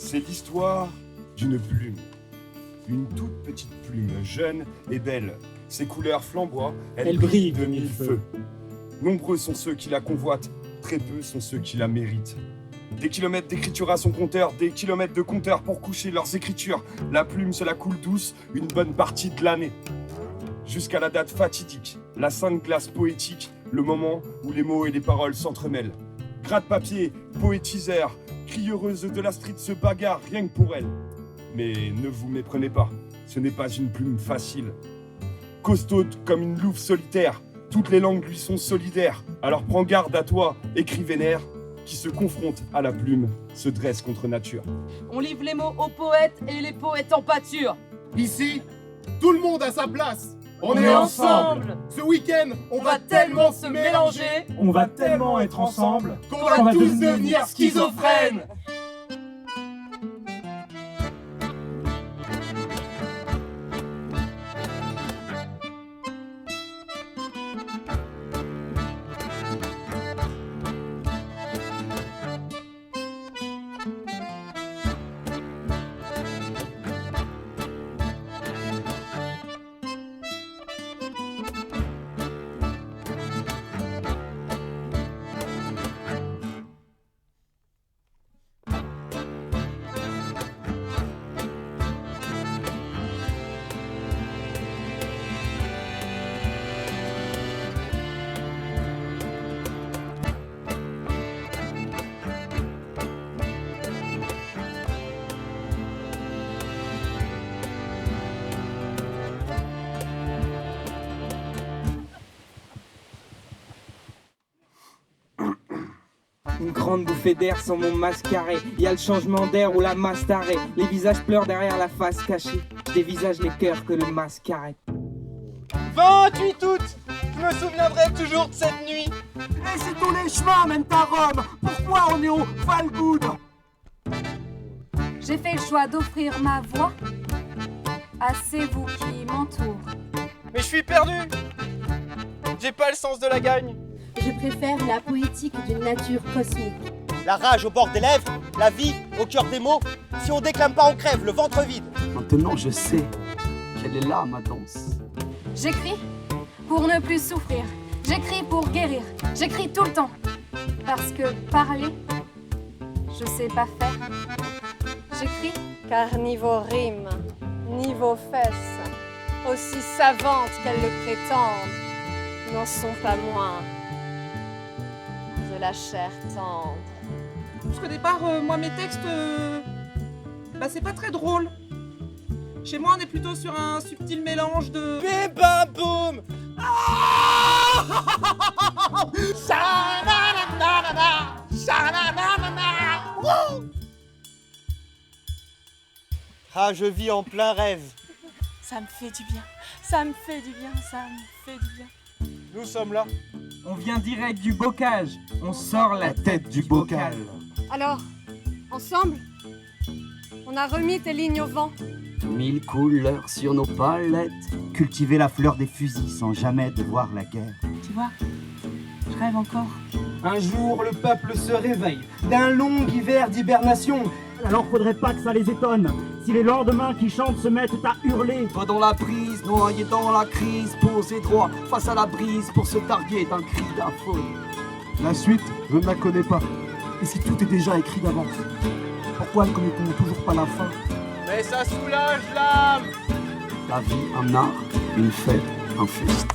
C'est l'histoire d'une plume. Une toute petite plume, jeune et belle. Ses couleurs flamboient, elle brille de mille feux. Nombreux sont ceux qui la convoitent, très peu sont ceux qui la méritent. Des kilomètres d'écriture à son compteur, des kilomètres de compteur pour coucher leurs écritures. La plume se la coule douce une bonne partie de l'année. Jusqu'à la date fatidique, la sainte glace poétique, le moment où les mots et les paroles s'entremêlent. Gratte-papier, poétiseur, crieuse de la street se bagarre rien que pour elle. Mais ne vous méprenez pas, ce n'est pas une plume facile. Costaude comme une louve solitaire, toutes les langues lui sont solidaires. Alors prends garde à toi, écrivainaire, qui se confronte à la plume, se dresse contre nature. On livre les mots aux poètes et les poètes en pâture. Ici, tout le monde a sa place. On est ensemble. Ce week-end, On va tellement se mélanger. On va tellement être ensemble qu'on va tous devenir schizophrènes. Une grande bouffée d'air sans mon mascaré. Y a le changement d'air ou la masse d'arrêt. Les visages pleurent derrière la face cachée. Je dévisage les cœurs que le masque arrête. 28 août, je me souviendrai toujours de cette nuit. Et si tous les chemins mènent à Rome, pourquoi on est au Valgoud? J'ai fait le choix d'offrir ma voix à ces vous qui m'entourent. Mais je suis perdu. J'ai pas le sens de la gagne. Je préfère la poétique d'une nature cosmique. La rage au bord des lèvres, la vie au cœur des mots. Si on déclame pas, on crève, le ventre vide. Maintenant je sais quelle est là ma danse. J'écris pour ne plus souffrir. J'écris pour guérir. J'écris tout le temps. Parce que parler, je sais pas faire. J'écris car niveau rime, niveau fesses, aussi savantes qu'elles le prétendent, n'en sont pas moins de la chair tendre. Parce qu'au départ, moi, mes textes, c'est pas très drôle. Chez moi, on est plutôt sur un subtil mélange de... Bim bam boum. Ah, je vis en plein rêve. Ça me fait du bien, ça me fait du bien, ça me fait du bien. Nous sommes là. On vient direct du bocage. On sort la tête du bocal. Alors, ensemble, on a remis tes lignes au vent. 1000 couleurs sur nos palettes. Cultiver la fleur des fusils sans jamais devoir la guerre. Tu vois, je rêve encore. Un jour, le peuple se réveille d'un long hiver d'hibernation. Alors faudrait pas que ça les étonne si les lendemains qui chantent se mettent à hurler. Toi dans la prise, noyé dans la crise, posé droit face à la brise pour se targuer d'un cri d'info. La suite, je ne la connais pas. Et si tout est déjà écrit d'avance, pourquoi ne connaît-on toujours pas la fin? Mais ça soulage l'âme. La vie, un art, une fête, un fest.